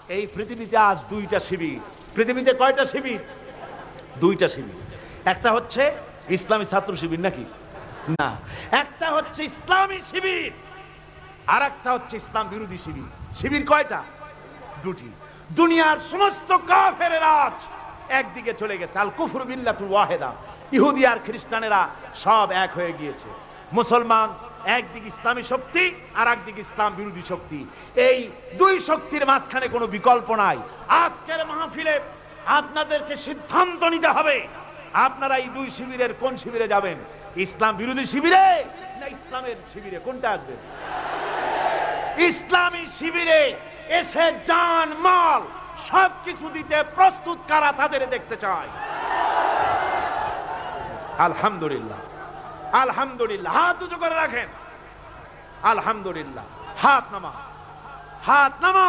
এই পৃথিবীতে আজ দুইটা শিবির। পৃথিবীতে কয়টা শিবির? দুইটা শিবির। একটা হচ্ছে ইসলামী ছাত্র শিবির, নাকি না? একটা হচ্ছে ইসলামী শিবির, আর একটা হচ্ছে ইসলাম বিরোধী শিবির। শিবির কয়টা? দুটি। দুনিয়ার সমস্ত কাফের রাজ একদিকে চলে গেছে, আল কুফরু বিল্লাতুল ওয়াহিদা। ইহুদি আর খ্রিস্টানেরা সব এক হয়ে গিয়েছে। মুসলমান একদিকে ইসলামী শক্তি, আর একদিকে ইসলাম বিরোধী শক্তি। এই দুই শক্তির মাঝখানে কোনো বিকল্প নাই। আজকের মাহফিলে আপনাদেরকে সিদ্ধান্ত নিতে হবে, আপনারা এই দুই শিবিরের কোন শিবিরে যাবেন? ইসলাম বিরোধী শিবিরে না ইসলামের শিবিরে? কোনটা আসবে? ইসলামী শিবিরে এসে জান মাল সবকিছু দিতে প্রস্তুত কারা, তাদের দেখতে চাই। আলহামদুলিল্লাহ, আলহামদুলিল্লাহ। হাত উঁচু করে রাখেন। আলহামদুলিল্লাহ। হাত নামা, হাত নামা।